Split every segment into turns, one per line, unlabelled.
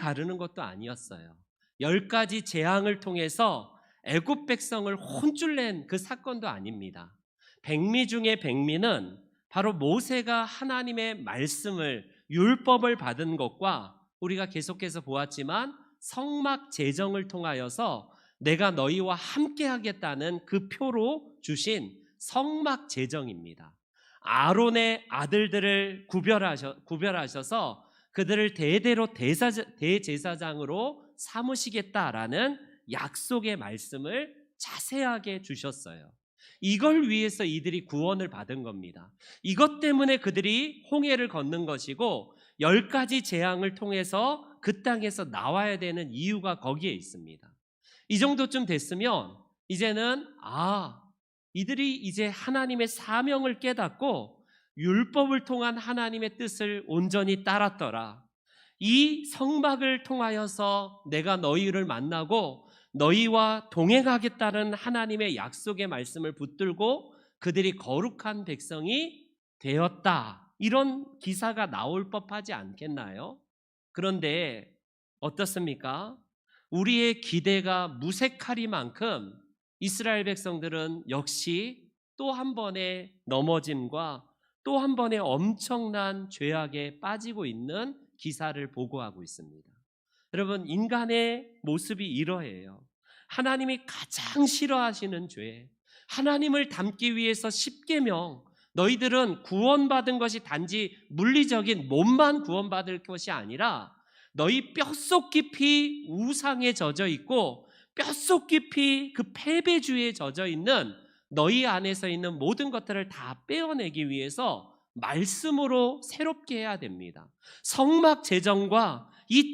가르는 것도 아니었어요. 10가지 재앙을 통해서 애굽 백성을 혼쭐 낸 그 사건도 아닙니다. 백미 중에 백미는 바로 모세가 하나님의 말씀을 율법을 받은 것과 우리가 계속해서 보았지만 성막 제정을 통하여서 내가 너희와 함께 하겠다는 그 표로 주신 성막 제정입니다. 아론의 아들들을 구별하셔서 그들을 대대로 대제사장으로 삼으시겠다라는 약속의 말씀을 자세하게 주셨어요. 이걸 위해서 이들이 구원을 받은 겁니다. 이것 때문에 그들이 홍해를 걷는 것이고 10가지 재앙을 통해서 그 땅에서 나와야 되는 이유가 거기에 있습니다. 이 정도쯤 됐으면 이제는 이들이 이제 하나님의 사명을 깨닫고 율법을 통한 하나님의 뜻을 온전히 따랐더라. 이 성막을 통하여서 내가 너희를 만나고 너희와 동행하겠다는 하나님의 약속의 말씀을 붙들고 그들이 거룩한 백성이 되었다. 이런 기사가 나올 법하지 않겠나요? 그런데 어떻습니까? 우리의 기대가 무색하리만큼 이스라엘 백성들은 역시 또 한 번의 넘어짐과 또 한 번의 엄청난 죄악에 빠지고 있는 기사를 보고하고 있습니다. 여러분, 인간의 모습이 이러해요. 하나님이 가장 싫어하시는 죄, 하나님을 닮기 위해서 십계명, 너희들은 구원받은 것이 단지 물리적인 몸만 구원받을 것이 아니라 너희 뼛속 깊이 우상에 젖어 있고 뼛속 깊이 그 패배주의에 젖어 있는 너희 안에서 있는 모든 것들을 다 빼어내기 위해서 말씀으로 새롭게 해야 됩니다. 성막 제정과 이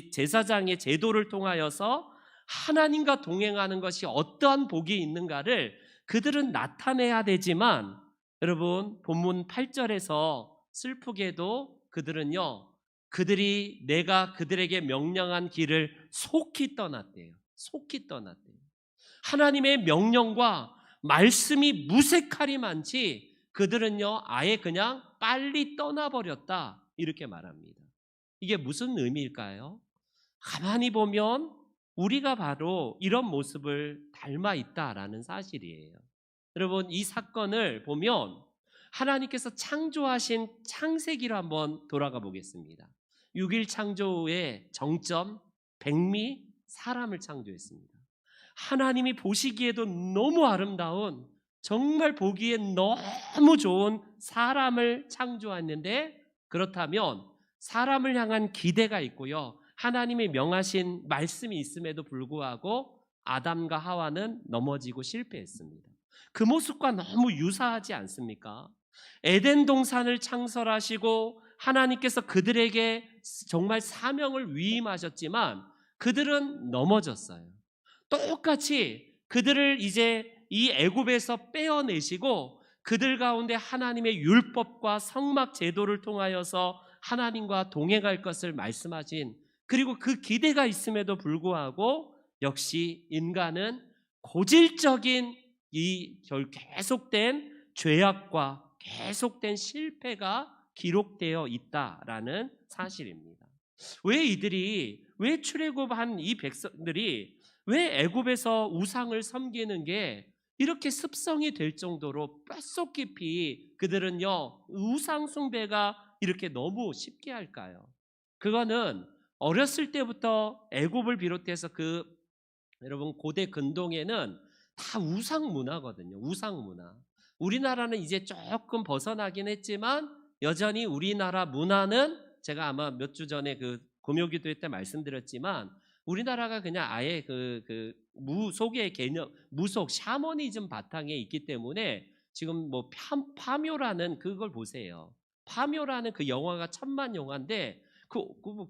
제사장의 제도를 통하여서 하나님과 동행하는 것이 어떠한 복이 있는가를 그들은 나타내야 되지만, 여러분 본문 8절에서 슬프게도 그들이 내가 그들에게 명령한 길을 속히 떠났대요. 속히 떠났대요. 하나님의 명령과 말씀이 무색하리만치 그들은요 아예 그냥 빨리 떠나버렸다, 이렇게 말합니다. 이게 무슨 의미일까요? 가만히 보면 우리가 바로 이런 모습을 닮아 있다라는 사실이에요. 여러분, 이 사건을 보면 하나님께서 창조하신 창세기로 한번 돌아가 보겠습니다. 6일 창조의 정점, 백미, 사람을 창조했습니다. 하나님이 보시기에도 너무 아름다운, 정말 보기에 너무 좋은 사람을 창조했는데, 그렇다면 사람을 향한 기대가 있고요, 하나님이 명하신 말씀이 있음에도 불구하고 아담과 하와는 넘어지고 실패했습니다. 그 모습과 너무 유사하지 않습니까? 에덴 동산을 창설하시고 하나님께서 그들에게 정말 사명을 위임하셨지만 그들은 넘어졌어요. 똑같이 그들을 이제 이 애굽에서 빼어내시고 그들 가운데 하나님의 율법과 성막 제도를 통하여서 하나님과 동행할 것을 말씀하신, 그리고 그 기대가 있음에도 불구하고 역시 인간은 고질적인 이 계속된 죄악과 계속된 실패가 기록되어 있다라는 사실입니다. 왜 출애굽한 이 백성들이 왜 애굽에서 우상을 섬기는 게 이렇게 습성이 될 정도로 뼛속 깊이 그들은요 우상 숭배가 이렇게 너무 쉽게 할까요? 그거는 어렸을 때부터 애굽을 비롯해서 여러분 고대 근동에는 다 우상 문화거든요. 우상 문화. 우리나라는 이제 조금 벗어나긴 했지만 여전히 우리나라 문화는, 제가 아마 몇 주 전에 그 금요기도 때 말씀드렸지만 우리나라가 그냥 아예 무속의 개념, 무속 샤머니즘 바탕에 있기 때문에 지금 뭐 파묘라는 그걸 보세요. 파묘라는 그 영화가 천만 영화인데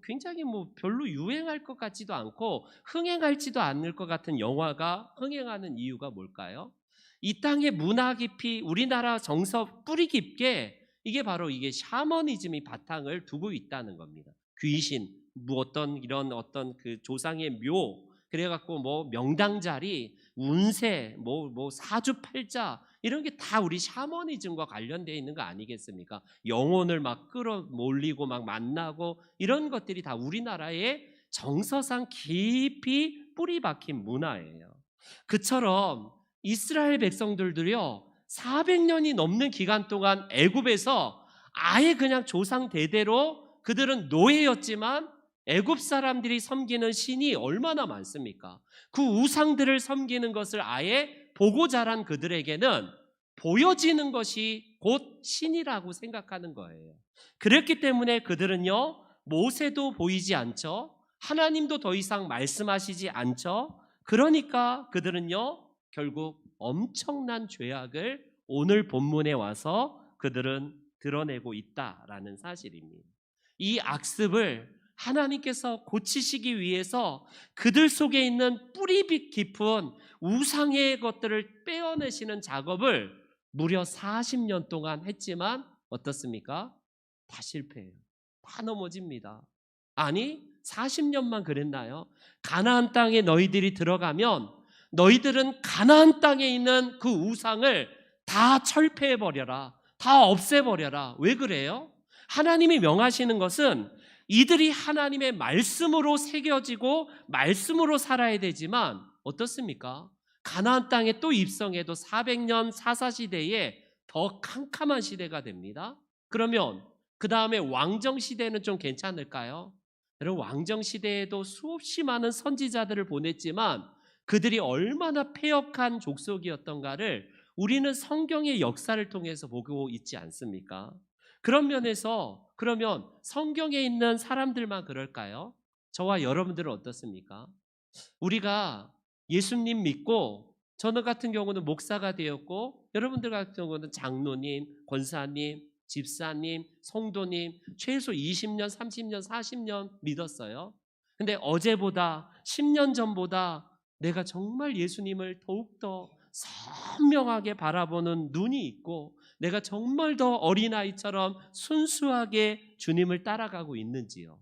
굉장히 별로 유행할 것 같지도 않고 흥행할지도 않을 것 같은 영화가 흥행하는 이유가 뭘까요? 이 땅의 문화 깊이, 우리나라 정서 뿌리 깊게 이게 샤머니즘이 바탕을 두고 있다는 겁니다. 귀신, 어떤 그 조상의 묘, 그래갖고 뭐 명당자리, 운세, 뭐 사주팔자 이런 게 다 우리 샤머니즘과 관련되어 있는 거 아니겠습니까? 영혼을 막 끌어몰리고 막 만나고 이런 것들이 다 우리나라의 정서상 깊이 뿌리 박힌 문화예요. 그처럼 이스라엘 백성들도요, 400년이 넘는 기간 동안 애굽에서 아예 그냥 조상 대대로 그들은 노예였지만 애굽 사람들이 섬기는 신이 얼마나 많습니까? 그 우상들을 섬기는 것을 아예 보고 자란 그들에게는 보여지는 것이 곧 신이라고 생각하는 거예요. 그렇기 때문에 그들은요, 모세도 보이지 않죠. 하나님도 더 이상 말씀하시지 않죠. 그러니까 그들은요, 결국 엄청난 죄악을 오늘 본문에 와서 그들은 드러내고 있다라는 사실입니다. 이 악습을 하나님께서 고치시기 위해서 그들 속에 있는 뿌리 깊은 우상의 것들을 빼어내시는 작업을 무려 40년 동안 했지만 어떻습니까? 다 실패해요. 다 넘어집니다. 아니, 40년만 그랬나요? 가나안 땅에 너희들이 들어가면 너희들은 가나안 땅에 있는 그 우상을 다 철폐해버려라. 다 없애버려라. 왜 그래요? 하나님이 명하시는 것은 이들이 하나님의 말씀으로 새겨지고 말씀으로 살아야 되지만 어떻습니까? 가나안 땅에 또 입성해도 400년 사사시대에 더 캄캄한 시대가 됩니다. 그러면 그 다음에 왕정시대는 좀 괜찮을까요? 여러분, 왕정시대에도 수없이 많은 선지자들을 보냈지만 그들이 얼마나 패역한 족속이었던가를 우리는 성경의 역사를 통해서 보고 있지 않습니까? 그런 면에서 그러면 성경에 있는 사람들만 그럴까요? 저와 여러분들은 어떻습니까? 우리가 예수님 믿고 저는 같은 경우는 목사가 되었고 여러분들 같은 경우는 장로님, 권사님, 집사님, 성도님 최소 20년, 30년, 40년 믿었어요. 근데 어제보다 10년 전보다 내가 정말 예수님을 더욱더 선명하게 바라보는 눈이 있고 내가 정말 더 어린아이처럼 순수하게 주님을 따라가고 있는지요.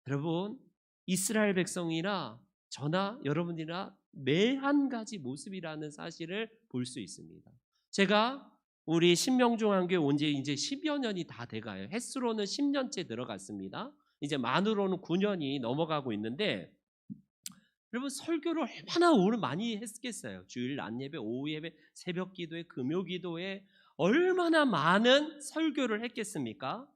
여러분, 이스라엘 백성이나 저나 여러분이나 매 한 가지 모습이라는 사실을 볼 수 있습니다. 제가 우리 신명중앙교회 온 지 이제 10여 년이 다 돼가요. 횟수로는 10년째 들어갔습니다. 이제 만으로는 9년이 넘어가고 있는데 여러분, 설교를 얼마나 오늘 많이 했겠어요. 주일 낮 예배, 오후 예배, 새벽 기도회, 금요 기도회 얼마나 많은 설교를 했겠습니까?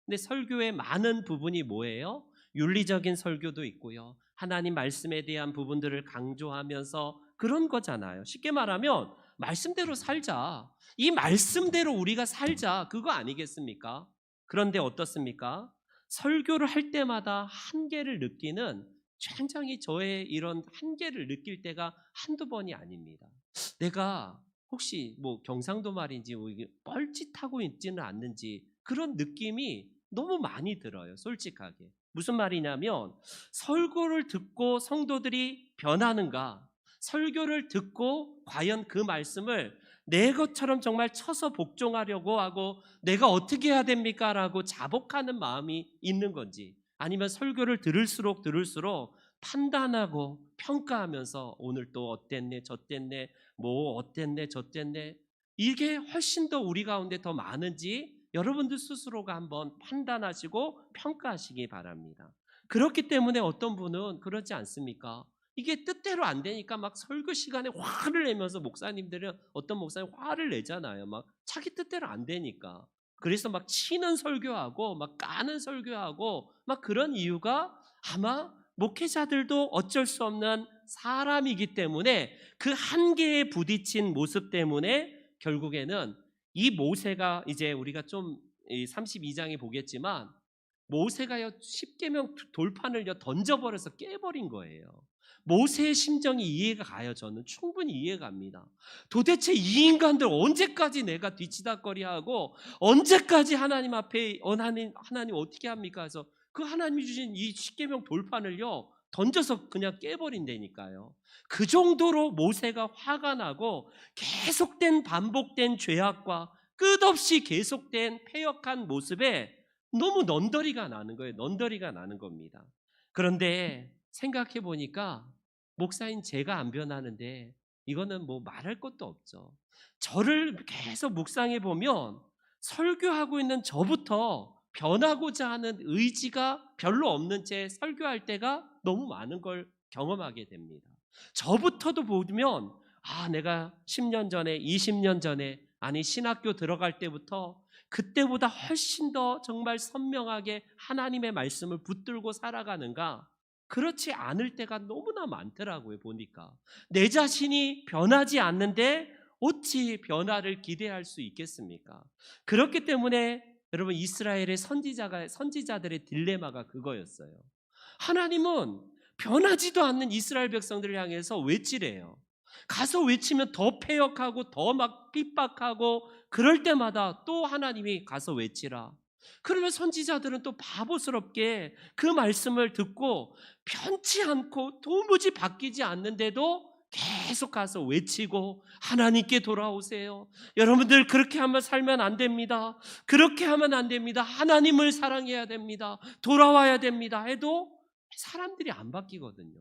근데 설교의 많은 부분이 뭐예요? 윤리적인 설교도 있고요. 하나님 말씀에 대한 부분들을 강조하면서 그런 거잖아요. 쉽게 말하면 말씀대로 살자. 이 말씀대로 우리가 살자. 그거 아니겠습니까? 그런데 어떻습니까? 설교를 할 때마다 한계를 느끼는 굉장히 저의 이런 한계를 느낄 때가 한두 번이 아닙니다. 내가 혹시 뭐 경상도 말인지 뭐 이게 뻘짓하고 있지는 않는지 그런 느낌이 너무 많이 들어요. 솔직하게. 무슨 말이냐면 설교를 듣고 성도들이 변하는가? 설교를 듣고 과연 그 말씀을 내 것처럼 정말 쳐서 복종하려고 하고 내가 어떻게 해야 됩니까? 라고 자복하는 마음이 있는 건지 아니면 설교를 들을수록 판단하고 평가하면서 오늘 또 어땠네 저땠네 뭐 어땠네 저땠네 이게 훨씬 더 우리 가운데 더 많은지 여러분들 스스로가 한번 판단하시고 평가하시기 바랍니다. 그렇기 때문에 어떤 분은 그러지 않습니까? 이게 뜻대로 안 되니까 막 설교 시간에 화를 내면서 목사님들은 어떤 목사님 화를 내잖아요. 막 자기 뜻대로 안 되니까. 그래서 막 치는 설교하고 막 까는 설교하고 막 그런 이유가 아마 목회자들도 어쩔 수 없는 사람이기 때문에 그 한계에 부딪힌 모습 때문에 결국에는 이 모세가 이제 우리가 좀 32장에 보겠지만 모세가요 10계명 돌판을 던져버려서 깨버린 거예요. 모세의 심정이 이해가 가요. 저는 충분히 이해가 갑니다. 도대체 이 인간들 언제까지 내가 뒤치다거리하고 언제까지 하나님 앞에 하나님 어떻게 합니까? 해서 그 하나님이 주신 이 십계명 돌판을요 던져서 그냥 깨버린다니까요. 그 정도로 모세가 화가 나고 계속된 반복된 죄악과 끝없이 계속된 패역한 모습에 너무 넌더리가 나는 거예요. 넌더리가 나는 겁니다. 그런데 생각해 보니까 목사인 제가 안 변하는데 이거는 뭐 말할 것도 없죠. 저를 계속 묵상해 보면 설교하고 있는 저부터 변하고자 하는 의지가 별로 없는 채 설교할 때가 너무 많은 걸 경험하게 됩니다. 저부터도 보면 내가 10년 전에 20년 전에 아니 신학교 들어갈 때부터 그때보다 훨씬 더 정말 선명하게 하나님의 말씀을 붙들고 살아가는가? 그렇지 않을 때가 너무나 많더라고요. 보니까 내 자신이 변하지 않는데 어찌 변화를 기대할 수 있겠습니까? 그렇기 때문에 여러분 이스라엘의 선지자들의 딜레마가 그거였어요. 하나님은 변하지도 않는 이스라엘 백성들을 향해서 외치래요. 가서 외치면 더 패역하고 더 막 핍박하고 그럴 때마다 또 하나님이 가서 외치라. 그러면 선지자들은 또 바보스럽게 그 말씀을 듣고 변치 않고 도무지 바뀌지 않는데도 계속 가서 외치고 하나님께 돌아오세요. 여러분들 그렇게 하면 살면 안 됩니다. 그렇게 하면 안 됩니다. 하나님을 사랑해야 됩니다. 돌아와야 됩니다. 해도 사람들이 안 바뀌거든요.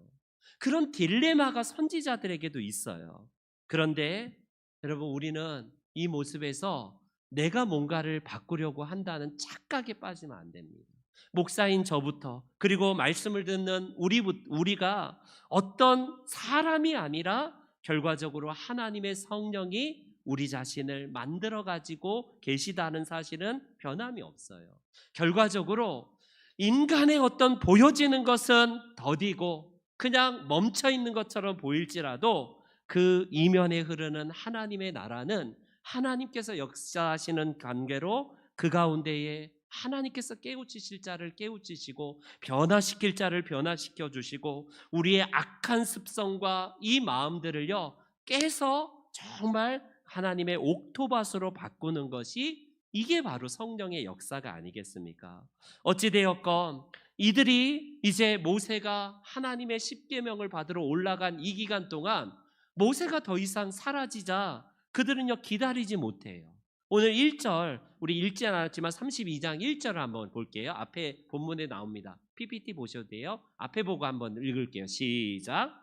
그런 딜레마가 선지자들에게도 있어요. 그런데 여러분 우리는 이 모습에서 내가 뭔가를 바꾸려고 한다는 착각에 빠지면 안 됩니다. 목사인 저부터 그리고 말씀을 듣는 우리가 어떤 사람이 아니라 결과적으로 하나님의 성령이 우리 자신을 만들어 가지고 계시다는 사실은 변함이 없어요. 결과적으로 인간의 어떤 보여지는 것은 더디고 그냥 멈춰 있는 것처럼 보일지라도 그 이면에 흐르는 하나님의 나라는 하나님께서 역사하시는 관계로 그 가운데에 하나님께서 깨우치실 자를 깨우치시고 변화시킬 자를 변화시켜 주시고 우리의 악한 습성과 이 마음들을요 깨서 정말 하나님의 옥토밭으로 바꾸는 것이 이게 바로 성령의 역사가 아니겠습니까? 어찌되었건 이들이 이제 모세가 하나님의 십계명을 받으러 올라간 이 기간 동안 모세가 더 이상 사라지자 그들은요 기다리지 못해요. 오늘 1절 우리 읽지 않았지만 32장 1절을 한번 볼게요. 앞에 본문에 나옵니다. PPT 보셔도 돼요. 앞에 보고 한번 읽을게요. 시작.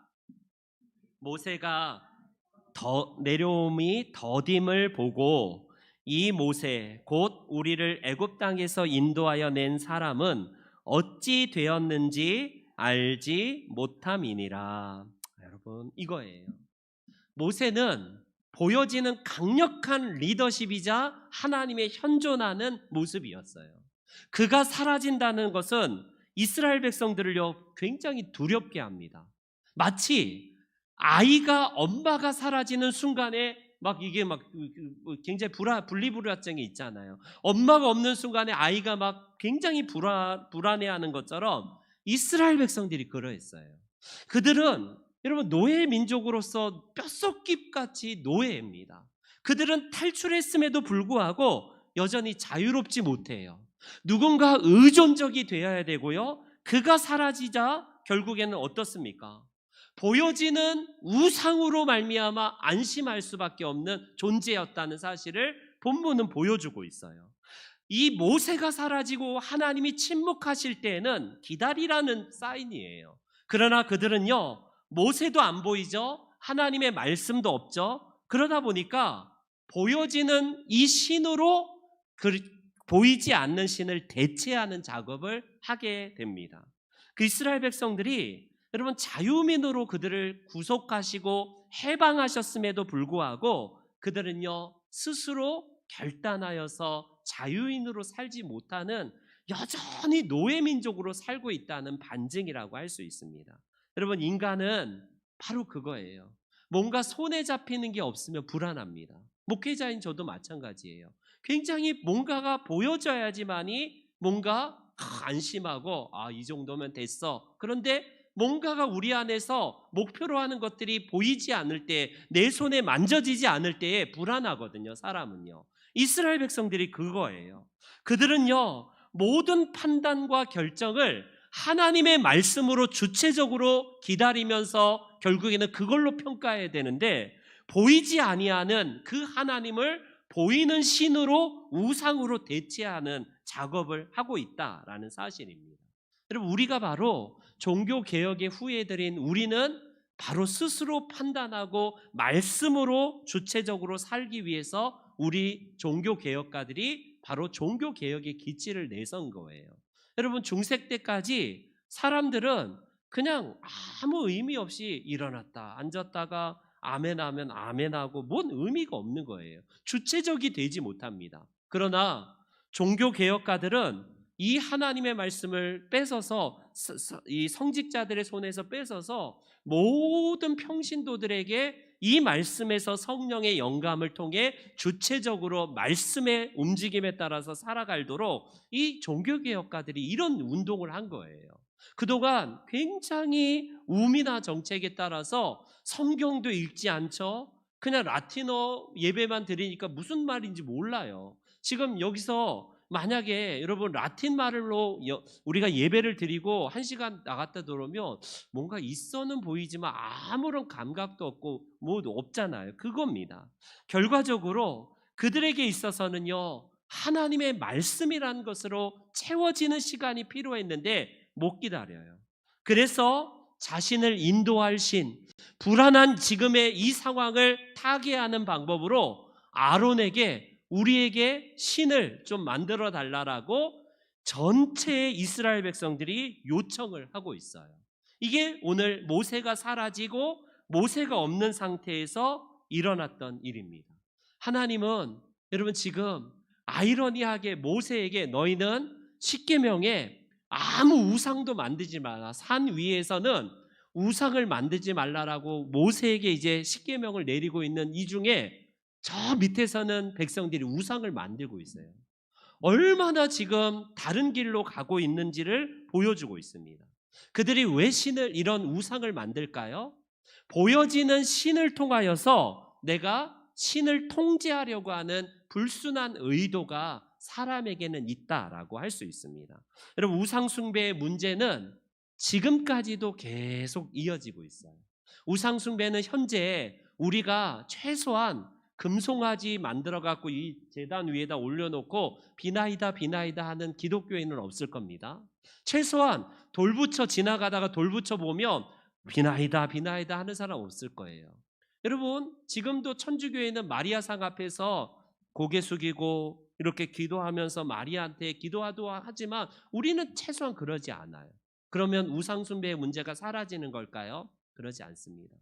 모세가 내려옴이 더딤을 보고 이 모세 곧 우리를 애굽 땅에서 인도하여 낸 사람은 어찌 되었는지 알지 못함이니라. 여러분 이거예요. 모세는 보여지는 강력한 리더십이자 하나님의 현존하는 모습이었어요. 그가 사라진다는 것은 이스라엘 백성들을요 굉장히 두렵게 합니다. 마치 아이가 엄마가 사라지는 순간에 막 이게 막 굉장히 분리불안증이 있잖아요. 엄마가 없는 순간에 아이가 막 굉장히 불안해하는 것처럼 이스라엘 백성들이 그러했어요. 그들은 여러분 노예 민족으로서 뼛속깃같이 노예입니다. 그들은 탈출했음에도 불구하고 여전히 자유롭지 못해요. 누군가 의존적이 되어야 되고요. 그가 사라지자 결국에는 어떻습니까? 보여지는 우상으로 말미암아 안심할 수밖에 없는 존재였다는 사실을 본문은 보여주고 있어요. 이 모세가 사라지고 하나님이 침묵하실 때에는 기다리라는 사인이에요. 그러나 그들은요 모세도 안 보이죠. 하나님의 말씀도 없죠. 그러다 보니까 보여지는 이 신으로 보이지 않는 신을 대체하는 작업을 하게 됩니다. 그 이스라엘 백성들이 여러분 자유민으로 그들을 구속하시고 해방하셨음에도 불구하고 그들은요 스스로 결단하여서 자유인으로 살지 못하는 여전히 노예민족으로 살고 있다는 반증이라고 할 수 있습니다. 여러분 인간은 바로 그거예요. 뭔가 손에 잡히는 게 없으면 불안합니다. 목회자인 저도 마찬가지예요. 굉장히 뭔가가 보여져야지만이 뭔가 안심하고 이 정도면 됐어. 그런데 뭔가가 우리 안에서 목표로 하는 것들이 보이지 않을 때, 내 손에 만져지지 않을 때에 불안하거든요. 사람은요. 이스라엘 백성들이 그거예요. 그들은요 모든 판단과 결정을 하나님의 말씀으로 주체적으로 기다리면서 결국에는 그걸로 평가해야 되는데 보이지 아니하는 그 하나님을 보이는 신으로 우상으로 대체하는 작업을 하고 있다라는 사실입니다. 여러분 우리가 바로 종교개혁의 후예들인 우리는 바로 스스로 판단하고 말씀으로 주체적으로 살기 위해서 우리 종교개혁가들이 바로 종교개혁의 기치를 내선 거예요. 여러분, 중세 때까지 사람들은 그냥 아무 의미 없이 일어났다 앉았다가 아멘하면 아멘하고 뭔 의미가 없는 거예요. 주체적이 되지 못합니다. 그러나 종교개혁가들은 이 하나님의 말씀을 뺏어서 이 성직자들의 손에서 뺏어서 모든 평신도들에게 이 말씀에서 성령의 영감을 통해 주체적으로 말씀의 움직임에 따라서 살아가도록 이 종교개혁가들이 이런 운동을 한 거예요. 그동안 굉장히 우미나 정책에 따라서 성경도 읽지 않죠. 그냥 라틴어 예배만 드리니까 무슨 말인지 몰라요. 지금 여기서 만약에 여러분 라틴 말로 우리가 예배를 드리고 1시간 나갔다 들어오면 뭔가 있어는 보이지만 아무런 감각도 없고 뭐 없잖아요. 그겁니다. 결과적으로 그들에게 있어서는요, 하나님의 말씀이라는 것으로 채워지는 시간이 필요했는데 못 기다려요. 그래서 자신을 인도할 신, 불안한 지금의 이 상황을 타개하는 방법으로 아론에게 우리에게 신을 좀 만들어 달라라고 전체 이스라엘 백성들이 요청을 하고 있어요. 이게 오늘 모세가 사라지고 모세가 없는 상태에서 일어났던 일입니다. 하나님은 여러분 지금 아이러니하게 모세에게 너희는 십계명에 아무 우상도 만들지 마라, 산 위에서는 우상을 만들지 말라라고 모세에게 이제 십계명을 내리고 있는 이 중에 저 밑에서는 백성들이 우상을 만들고 있어요. 얼마나 지금 다른 길로 가고 있는지를 보여주고 있습니다. 그들이 왜 이런 우상을 만들까요? 보여지는 신을 통하여서 내가 신을 통제하려고 하는 불순한 의도가 사람에게는 있다라고 할 수 있습니다. 여러분, 우상 숭배의 문제는 지금까지도 계속 이어지고 있어요. 우상 숭배는 현재 우리가 최소한 금송아지 만들어 갖고 이 제단 위에다 올려놓고 비나이다 비나이다 하는 기독교인은 없을 겁니다. 최소한 돌부처 지나가다가 돌부처 보면 비나이다 비나이다 하는 사람 없을 거예요. 여러분, 지금도 천주교회는 마리아상 앞에서 고개 숙이고 이렇게 기도하면서 마리아한테 기도하도 하지만 우리는 최소한 그러지 않아요. 그러면 우상 숭배의 문제가 사라지는 걸까요? 그러지 않습니다.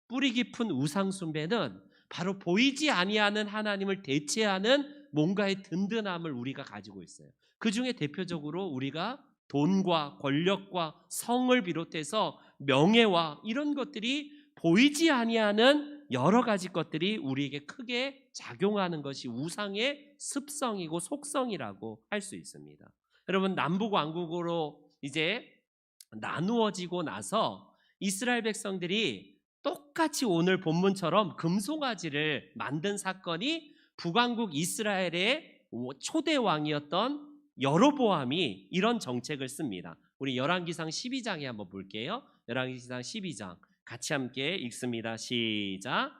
뿌리 깊은 우상 숭배는 바로 보이지 아니하는 하나님을 대체하는 뭔가의 든든함을 우리가 가지고 있어요. 그 중에 대표적으로 우리가 돈과 권력과 성을 비롯해서 명예와 이런 것들이 보이지 아니하는 여러 가지 것들이 우리에게 크게 작용하는 것이 우상의 습성이고 속성이라고 할 수 있습니다. 여러분, 남북 왕국으로 이제 나누어지고 나서 이스라엘 백성들이 똑같이 오늘 본문처럼 금송아지를 만든 사건이 북왕국 이스라엘의 초대 왕이었던 여로보암이 이런 정책을 씁니다. 우리 열왕기상 12장에 한번 볼게요. 열왕기상 12장 같이 함께 읽습니다. 시작.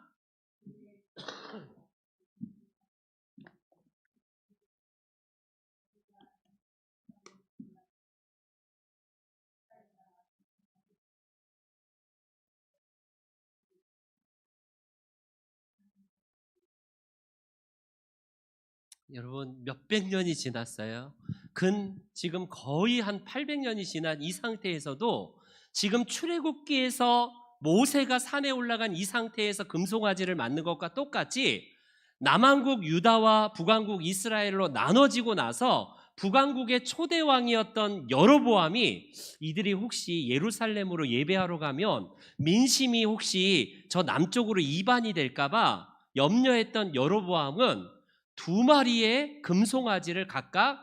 여러분, 몇백 년이 지났어요. 지금 거의 한 800년이 지난 이 상태에서도 지금 출애굽기에서 모세가 산에 올라간 이 상태에서 금송아지를 만든 것과 똑같이 남왕국 유다와 북왕국 이스라엘로 나눠지고 나서 북왕국의 초대 왕이었던 여로보암이 이들이 혹시 예루살렘으로 예배하러 가면 민심이 혹시 저 남쪽으로 이반이 될까봐 염려했던 여로보암은 2마리의 금송아지를 각각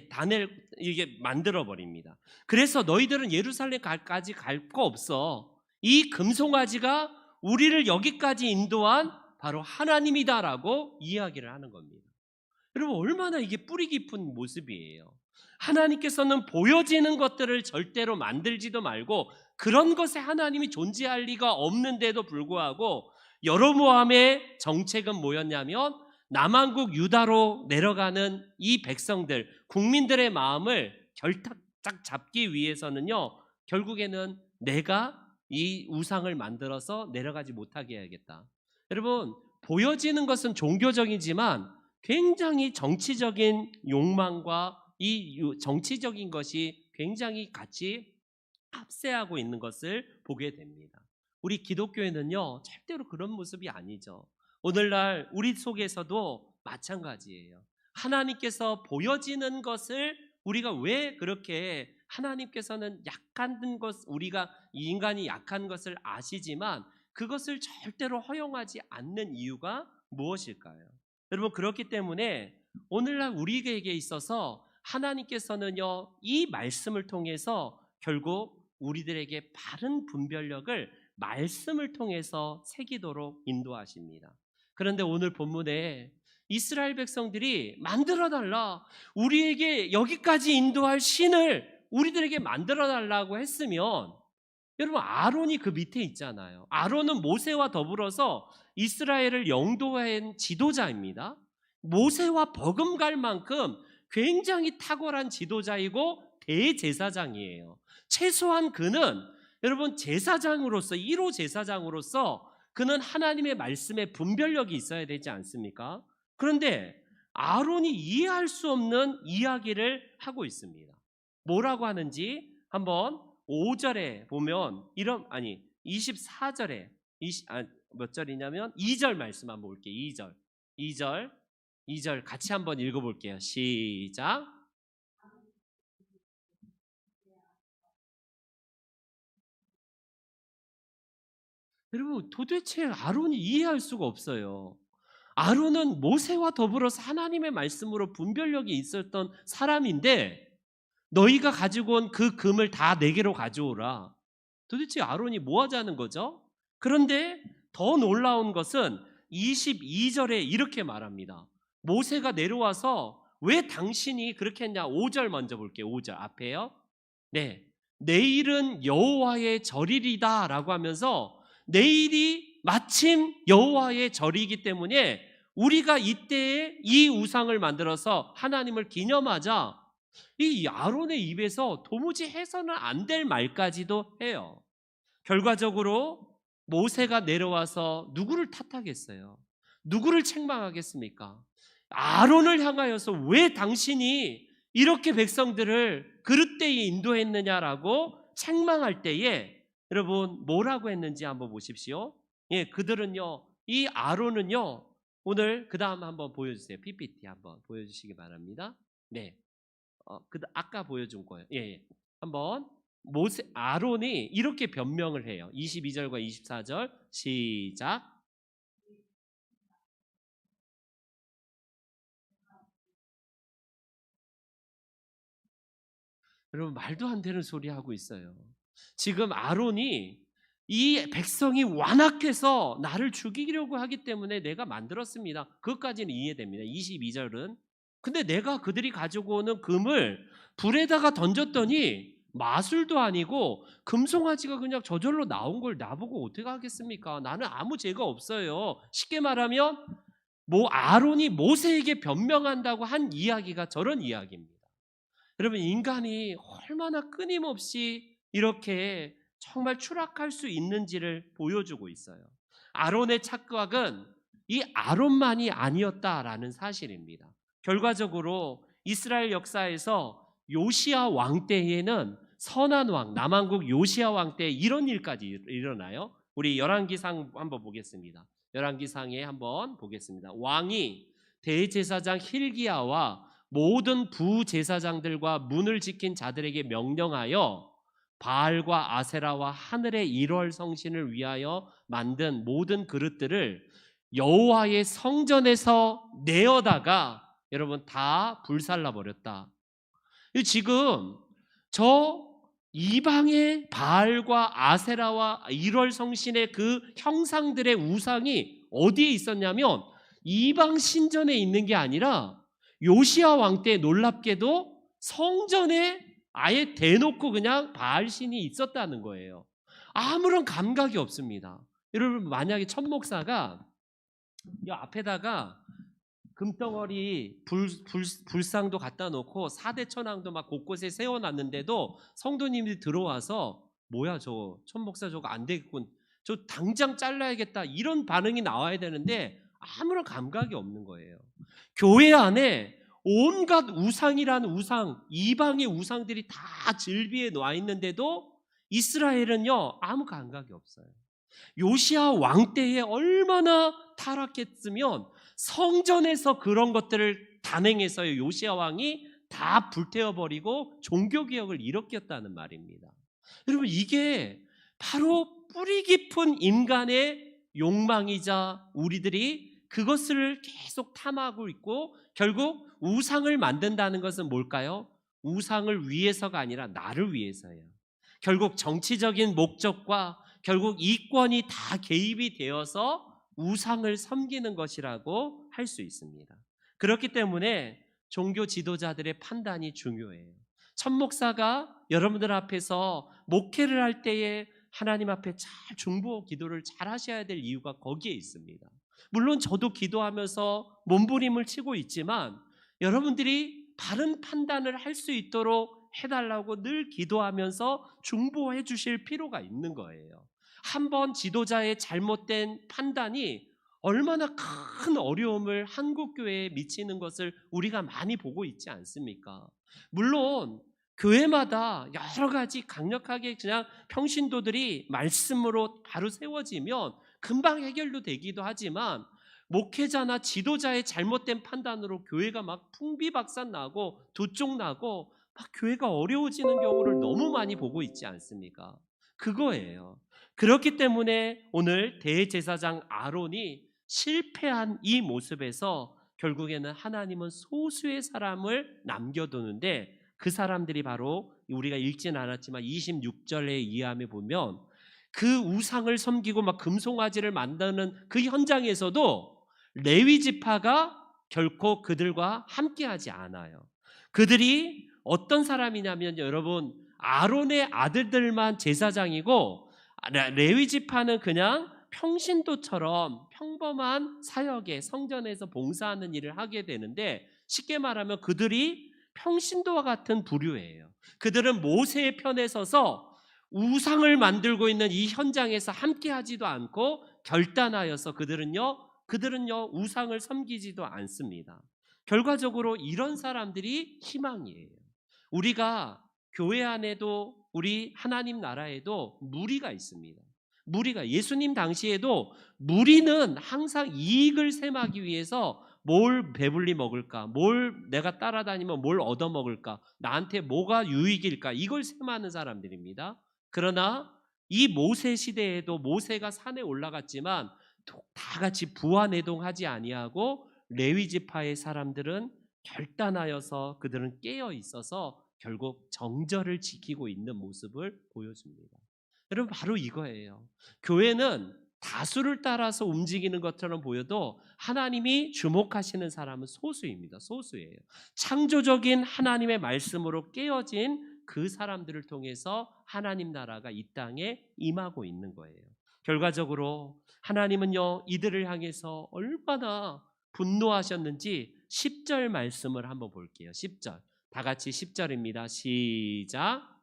단을 이게 만들어 버립니다. 그래서 너희들은 예루살렘까지 갈 거 없어. 이 금송아지가 우리를 여기까지 인도한 바로 하나님이다라고 이야기를 하는 겁니다. 여러분, 얼마나 이게 뿌리 깊은 모습이에요. 하나님께서는 보여지는 것들을 절대로 만들지도 말고 그런 것에 하나님이 존재할 리가 없는데도 불구하고 여로보암의 정책은 뭐였냐면 남왕국 유다로 내려가는 이 백성들, 국민들의 마음을 결탁 잡기 위해서는요, 결국에는 내가 이 우상을 만들어서 내려가지 못하게 해야겠다. 여러분, 보여지는 것은 종교적이지만 굉장히 정치적인 욕망과 이 정치적인 것이 굉장히 같이 합세하고 있는 것을 보게 됩니다. 우리 기독교에는요, 절대로 그런 모습이 아니죠. 오늘날 우리 속에서도 마찬가지예요. 하나님께서 보여지는 것을 우리가 왜 그렇게 하나님께서는 약한 것, 우리가 이 인간이 약한 것을 아시지만 그것을 절대로 허용하지 않는 이유가 무엇일까요? 여러분, 그렇기 때문에 오늘날 우리에게 있어서 하나님께서는요, 이 말씀을 통해서 결국 우리들에게 바른 분별력을 말씀을 통해서 새기도록 인도하십니다. 그런데 오늘 본문에 이스라엘 백성들이 만들어 달라, 우리에게 여기까지 인도할 신을 우리들에게 만들어 달라고 했으면, 여러분, 아론이 그 밑에 있잖아요. 아론은 모세와 더불어서 이스라엘을 영도한 지도자입니다. 모세와 버금갈 만큼 굉장히 탁월한 지도자이고 대제사장이에요. 최소한 그는, 여러분, 제사장으로서 1호 제사장으로서 그는 하나님의 말씀에 분별력이 있어야 되지 않습니까? 그런데 아론이 이해할 수 없는 이야기를 하고 있습니다. 뭐라고 하는지 한번 5절에 보면 24절에 몇 절이냐면 2절 말씀 한번 볼게요. 2절 같이 한번 읽어볼게요. 시작. 여러분, 도대체 아론이 이해할 수가 없어요. 아론은 모세와 더불어서 하나님의 말씀으로 분별력이 있었던 사람인데, 너희가 가지고 온 그 금을 다 내게로 가져오라. 도대체 아론이 뭐 하자는 거죠? 그런데 더 놀라운 것은 22절에 이렇게 말합니다. 모세가 내려와서 왜 당신이 그렇게 했냐? 5절 먼저 볼게요. 5절 앞에요. 네, 내일은 여호와의 절이리다 라고 하면서, 내일이 마침 여호와의 절이기 때문에 우리가 이때에 이 우상을 만들어서 하나님을 기념하자, 이 아론의 입에서 도무지 해서는 안 될 말까지도 해요. 결과적으로 모세가 내려와서 누구를 탓하겠어요? 누구를 책망하겠습니까? 아론을 향하여서 왜 당신이 이렇게 백성들을 그릇되이 인도했느냐라고 책망할 때에, 여러분, 뭐라고 했는지 한번 보십시오. 예, 그들은요, 이 아론은요, 오늘 그 다음 한번 보여주세요. PPT 한번 보여주시기 바랍니다. 네, 아까 보여준 거예요. 예, 예. 한번 아론이 이렇게 변명을 해요. 22절과 24절 시작. 여러분, 말도 안 되는 소리 하고 있어요. 지금 아론이 이 백성이 완악해서 나를 죽이려고 하기 때문에 내가 만들었습니다. 그것까지는 이해됩니다. 22절은. 근데 내가 그들이 가지고 오는 금을 불에다가 던졌더니 마술도 아니고 금송아지가 그냥 저절로 나온 걸 나보고 어떻게 하겠습니까? 나는 아무 죄가 없어요. 쉽게 말하면 아론이 모세에게 변명한다고 한 이야기가 저런 이야기입니다. 여러분, 인간이 얼마나 끊임없이 이렇게 정말 추락할 수 있는지를 보여주고 있어요. 아론의 착각은 이 아론만이 아니었다라는 사실입니다. 결과적으로 이스라엘 역사에서 요시야 왕 때에는, 선한 왕, 남왕국 요시야 왕 때 이런 일까지 일어나요. 우리 열왕기상 한번 보겠습니다. 열왕기상에 한번 보겠습니다. 왕이 대제사장 힐기야와 모든 부제사장들과 문을 지킨 자들에게 명령하여 바알과 아세라와 하늘의 일월 성신을 위하여 만든 모든 그릇들을 여호와의 성전에서 내어다가, 여러분, 다 불살라 버렸다. 지금 저 이방의 바알과 아세라와 일월 성신의 그 형상들의 우상이 어디에 있었냐면 이방 신전에 있는 게 아니라 요시야 왕 때 놀랍게도 성전에 아예 대놓고 그냥 바알신이 있었다는 거예요. 아무런 감각이 없습니다. 여러분, 만약에 천목사가 이 앞에다가 금덩어리 불상도 갖다 놓고 4대 천왕도 막 곳곳에 세워놨는데도 성도님들이 들어와서 뭐야 저 천목사 저거 안 되겠군, 저 당장 잘라야겠다, 이런 반응이 나와야 되는데 아무런 감각이 없는 거예요. 교회 안에 온갖 우상이라는 우상, 이방의 우상들이 다 즐비해 놔 있는데도 이스라엘은요 아무 감각이 없어요. 요시야 왕 때에 얼마나 타락했으면 성전에서 그런 것들을 단행해서 요시야 왕이 다 불태워버리고 종교개혁을 일으켰다는 말입니다. 여러분, 이게 바로 뿌리 깊은 인간의 욕망이자 우리들이 그것을 계속 탐하고 있고 결국 우상을 만든다는 것은 뭘까요? 우상을 위해서가 아니라 나를 위해서예요. 결국 정치적인 목적과 결국 이권이 다 개입이 되어서 우상을 섬기는 것이라고 할 수 있습니다. 그렇기 때문에 종교 지도자들의 판단이 중요해요. 천목사가 여러분들 앞에서 목회를 할 때에 하나님 앞에 잘 중보 기도를 잘 하셔야 될 이유가 거기에 있습니다. 물론 저도 기도하면서 몸부림을 치고 있지만 여러분들이 바른 판단을 할 수 있도록 해달라고 늘 기도하면서 중보해 주실 필요가 있는 거예요. 한번 지도자의 잘못된 판단이 얼마나 큰 어려움을 한국교회에 미치는 것을 우리가 많이 보고 있지 않습니까? 물론 교회마다 여러 가지 강력하게 그냥 평신도들이 말씀으로 바로 세워지면 금방 해결도 되기도 하지만 목회자나 지도자의 잘못된 판단으로 교회가 막 풍비박산 나고 두 쪽 나고 막 교회가 어려워지는 경우를 너무 많이 보고 있지 않습니까? 그거예요. 그렇기 때문에 오늘 대제사장 아론이 실패한 이 모습에서 결국에는 하나님은 소수의 사람을 남겨두는데 그 사람들이 바로 우리가 읽지는 않았지만 26절에 이해함에 보면 그 우상을 섬기고 막 금송아지를 만드는 그 현장에서도 레위 지파가 결코 그들과 함께하지 않아요. 그들이 어떤 사람이냐면 여러분, 아론의 아들들만 제사장이고 레위 지파는 그냥 평신도처럼 평범한 사역에 성전에서 봉사하는 일을 하게 되는데 쉽게 말하면 그들이 평신도와 같은 부류예요. 그들은 모세의 편에 서서 우상을 만들고 있는 이 현장에서 함께하지도 않고 결단하여서 그들은요 우상을 섬기지도 않습니다. 결과적으로 이런 사람들이 희망이에요. 우리가 교회 안에도 우리 하나님 나라에도 무리가 있습니다. 무리가 예수님 당시에도 무리는 항상 이익을 셈하기 위해서 뭘 배불리 먹을까, 뭘 내가 따라다니면 뭘 얻어 먹을까, 나한테 뭐가 유익일까, 이걸 셈하는 사람들입니다. 그러나 이 모세 시대에도 모세가 산에 올라갔지만 다 같이 부하내동하지 아니하고 레위 지파의 사람들은 결단하여서 그들은 깨어 있어서 결국 정절을 지키고 있는 모습을 보여줍니다. 여러분, 바로 이거예요. 교회는 다수를 따라서 움직이는 것처럼 보여도 하나님이 주목하시는 사람은 소수입니다. 소수예요. 창조적인 하나님의 말씀으로 깨어진 그 사람들을 통해서 하나님 나라가 이 땅에 임하고 있는 거예요. 결과적으로 하나님은요 이들을 향해서 얼마나 분노하셨는지 10절 말씀을 한번 볼게요. 10절 다 같이 10절입니다. 시작.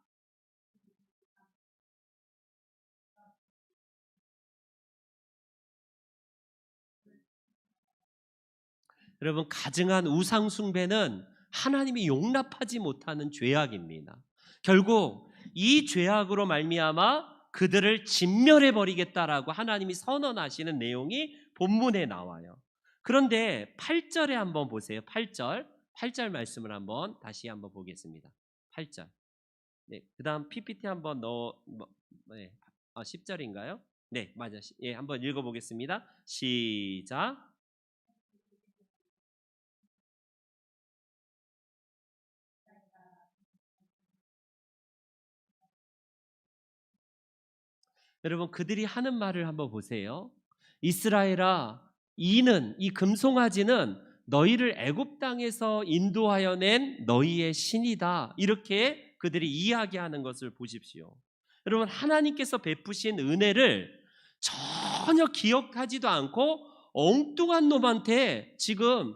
여러분, 가증한 우상 숭배는 하나님이 용납하지 못하는 죄악입니다. 결국 이 죄악으로 말미암아 그들을 진멸해 버리겠다라고 하나님이 선언하시는 내용이 본문에 나와요. 그런데 8절에 한번 보세요. 8절 말씀을 한번 다시 한번 보겠습니다. 8절. 네, 그다음 PPT 한번 네. 10절인가요? 네, 맞아. 예, 한번 읽어 보겠습니다. 시작. 여러분, 그들이 하는 말을 한번 보세요. 이스라엘아, 이 금송아지는 너희를 애굽 땅에서 인도하여 낸 너희의 신이다. 이렇게 그들이 이야기하는 것을 보십시오. 여러분, 하나님께서 베푸신 은혜를 전혀 기억하지도 않고 엉뚱한 놈한테 지금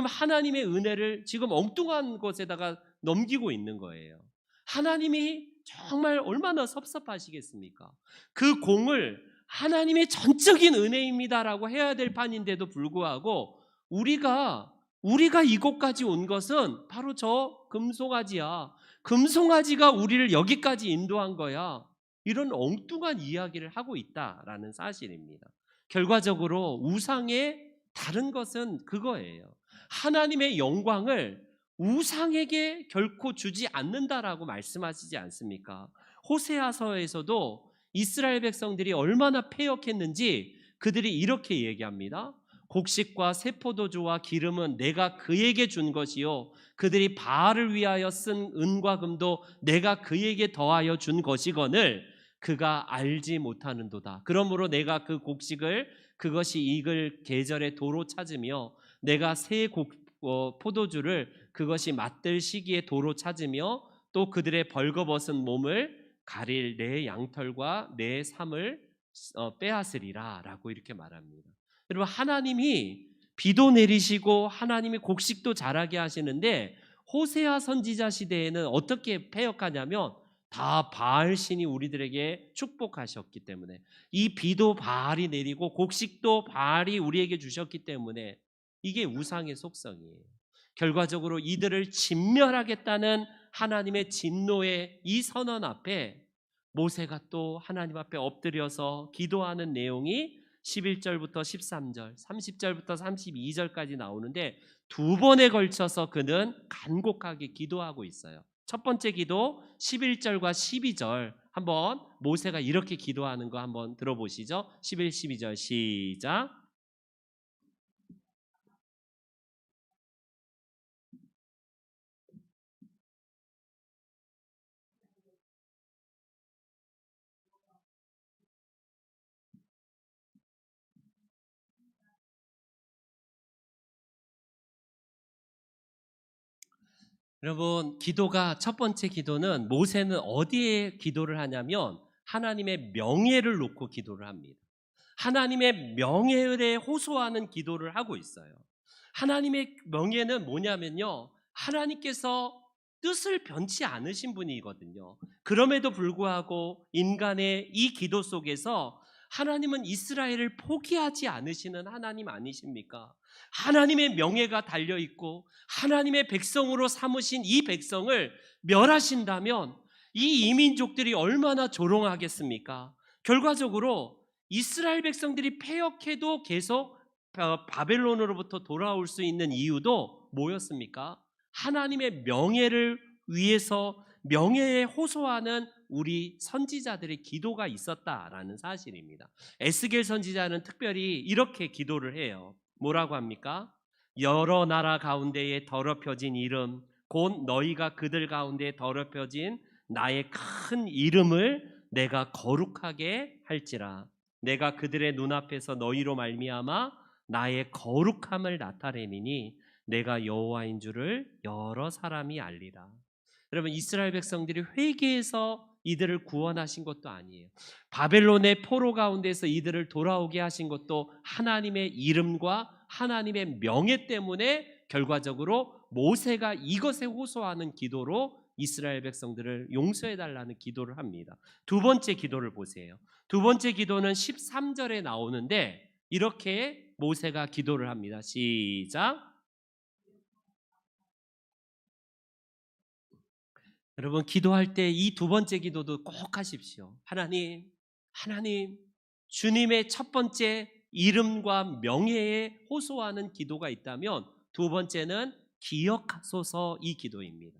하나님의 은혜를 지금 엉뚱한 것에다가 넘기고 있는 거예요. 하나님이 정말 얼마나 섭섭하시겠습니까? 그 공을 하나님의 전적인 은혜입니다라고 해야 될 판인데도 불구하고 우리가 이곳까지 온 것은 바로 저 금송아지야. 금송아지가 우리를 여기까지 인도한 거야. 이런 엉뚱한 이야기를 하고 있다라는 사실입니다. 결과적으로 우상의 다른 것은 그거예요. 하나님의 영광을 우상에게 결코 주지 않는다라고 말씀하시지 않습니까? 호세아서에서도 이스라엘 백성들이 얼마나 패역했는지 그들이 이렇게 얘기합니다. 곡식과 새 포도주와 기름은 내가 그에게 준 것이요 그들이 바알을 위하여 쓴 은과 금도 내가 그에게 더하여 준 것이거늘 그가 알지 못하는도다. 그러므로 내가 그 곡식을 그것이 익을 계절에 도로 찾으며 내가 새 포도주를 그것이 맛들 시기에 도로 찾으며 또 그들의 벌거벗은 몸을 가릴 내 양털과 내 삶을 빼앗으리라 라고 이렇게 말합니다. 여러분, 하나님이 비도 내리시고 하나님이 곡식도 자라게 하시는데 호세아 선지자 시대에는 어떻게 패역하냐면 다 바알 신이 우리들에게 축복하셨기 때문에 이 비도 바알이 내리고 곡식도 바알이 우리에게 주셨기 때문에 이게 우상의 속성이에요. 결과적으로 이들을 진멸하겠다는 하나님의 진노의 이 선언 앞에 모세가 또 하나님 앞에 엎드려서 기도하는 내용이 11절부터 13절, 30절부터 32절까지 나오는데 두 번에 걸쳐서 그는 간곡하게 기도하고 있어요. 첫 번째 기도 11절과 12절 한번 모세가 이렇게 기도하는 거 한번 들어보시죠. 11, 12절 시작. 여러분, 기도가 첫 번째 기도는 모세는 어디에 기도를 하냐면 하나님의 명예를 놓고 기도를 합니다. 하나님의 명예에 호소하는 기도를 하고 있어요. 하나님의 명예는 뭐냐면요, 하나님께서 뜻을 변치 않으신 분이거든요. 그럼에도 불구하고 인간의 이 기도 속에서 하나님은 이스라엘을 포기하지 않으시는 하나님 아니십니까? 하나님의 명예가 달려있고 하나님의 백성으로 삼으신 이 백성을 멸하신다면 이 이민족들이 얼마나 조롱하겠습니까? 결과적으로 이스라엘 백성들이 패역해도 계속 바벨론으로부터 돌아올 수 있는 이유도 뭐였습니까? 하나님의 명예를 위해서 명예에 호소하는 우리 선지자들의 기도가 있었다라는 사실입니다. 에스겔 선지자는 특별히 이렇게 기도를 해요. 뭐라고 합니까? 여러 나라 가운데에 더럽혀진 이름 곧 너희가 그들 가운데 더럽혀진 나의 큰 이름을 내가 거룩하게 할지라. 내가 그들의 눈앞에서 너희로 말미암아 나의 거룩함을 나타내리니 내가 여호와인 줄을 여러 사람이 알리라. 여러분, 이스라엘 백성들이 회개해서 이들을 구원하신 것도 아니에요. 바벨론의 포로 가운데서 이들을 돌아오게 하신 것도 하나님의 이름과 하나님의 명예 때문에 결과적으로 모세가 이것에 호소하는 기도로 이스라엘 백성들을 용서해달라는 기도를 합니다. 두 번째 기도를 보세요. 두 번째 기도는 13절에 나오는데 이렇게 모세가 기도를 합니다. 시작. 여러분, 기도할 때 이 두 번째 기도도 꼭 하십시오. 하나님, 주님의 첫 번째 이름과 명예에 호소하는 기도가 있다면 두 번째는 기억하소서 이 기도입니다.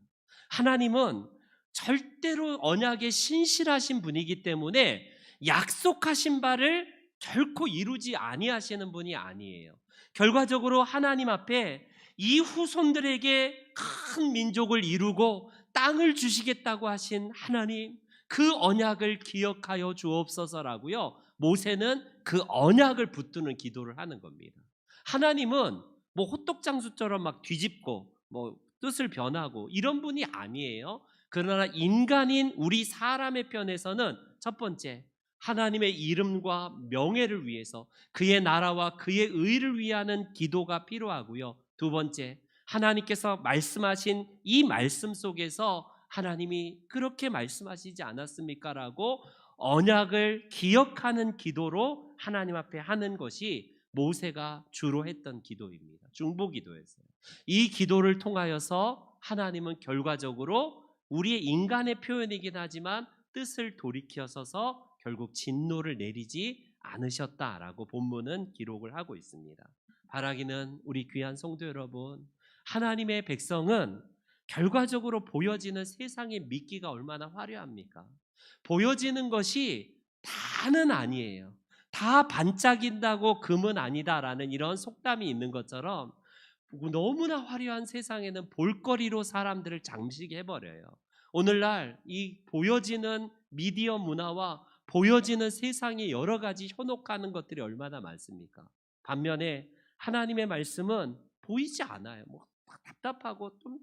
하나님은 절대로 언약에 신실하신 분이기 때문에 약속하신 바를 결코 이루지 아니하시는 분이 아니에요. 결과적으로 하나님 앞에 이 후손들에게 큰 민족을 이루고 땅을 주시겠다고 하신 하나님, 그 언약을 기억하여 주옵소서라고요. 모세는 그 언약을 붙드는 기도를 하는 겁니다. 하나님은 뭐 호떡장수처럼 막 뒤집고 뭐 뜻을 변하고 이런 분이 아니에요. 그러나 인간인 우리 사람의 편에서는 첫 번째, 하나님의 이름과 명예를 위해서 그의 나라와 그의 의를 위하는 기도가 필요하고요. 두 번째, 하나님께서 말씀하신 이 말씀 속에서 하나님이 그렇게 말씀하시지 않았습니까? 라고 언약을 기억하는 기도로 하나님 앞에 하는 것이 모세가 주로 했던 기도입니다. 중보기도였어요. 이 기도를 통하여서 하나님은 결과적으로 우리의 인간의 표현이긴 하지만 뜻을 돌이켜서서 결국 진노를 내리지 않으셨다라고 본문은 기록을 하고 있습니다. 바라기는 우리 귀한 성도 여러분, 하나님의 백성은 결과적으로 보여지는 세상의 미끼가 얼마나 화려합니까? 보여지는 것이 다는 아니에요. 다 반짝인다고 금은 아니다라는 이런 속담이 있는 것처럼 너무나 화려한 세상에는 볼거리로 사람들을 잠식해버려요. 오늘날 이 보여지는 미디어 문화와 보여지는 세상의 여러 가지 현혹하는 것들이 얼마나 많습니까? 반면에 하나님의 말씀은 보이지 않아요. 답답하고 좀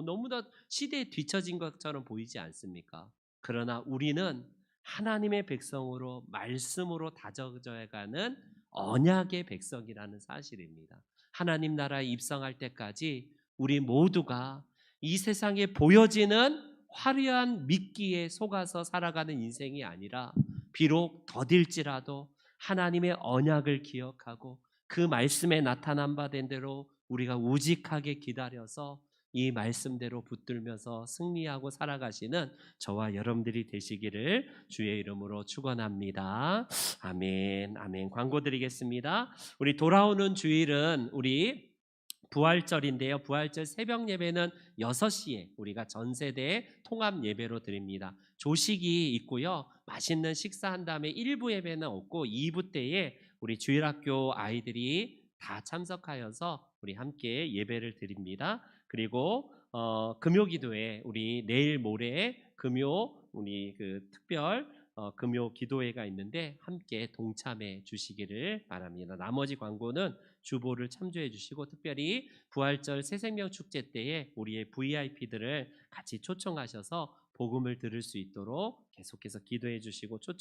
너무나 시대에 뒤처진 것처럼 보이지 않습니까? 그러나 우리는 하나님의 백성으로 말씀으로 다져져 가는 언약의 백성이라는 사실입니다. 하나님 나라에 입성할 때까지 우리 모두가 이 세상에 보여지는 화려한 미끼에 속아서 살아가는 인생이 아니라 비록 더딜지라도 하나님의 언약을 기억하고 그 말씀에 나타난 바 된 대로 우리가 우직하게 기다려서 이 말씀대로 붙들면서 승리하고 살아가시는 저와 여러분들이 되시기를 주의 이름으로 축원합니다. 아멘. 아멘. 광고 드리겠습니다. 우리 돌아오는 주일은 우리 부활절인데요. 부활절 새벽 예배는 6시에 우리가 전세대 통합 예배로 드립니다. 조식이 있고요. 맛있는 식사한 다음에 1부 예배는 없고 2부 때에 우리 주일학교 아이들이 다 참석하여서 우리 함께 예배를 드립니다. 그리고 금요기도회 우리 내일 모레 금요 우리 그 특별 금요 기도회가 있는데 함께 동참해 주시기를 바랍니다. 나머지 광고는 주보를 참조해 주시고 특별히 부활절 새생명 축제 때에 우리의 VIP들을 같이 초청하셔서 복음을 들을 수 있도록 계속해서 기도해 주시고 초청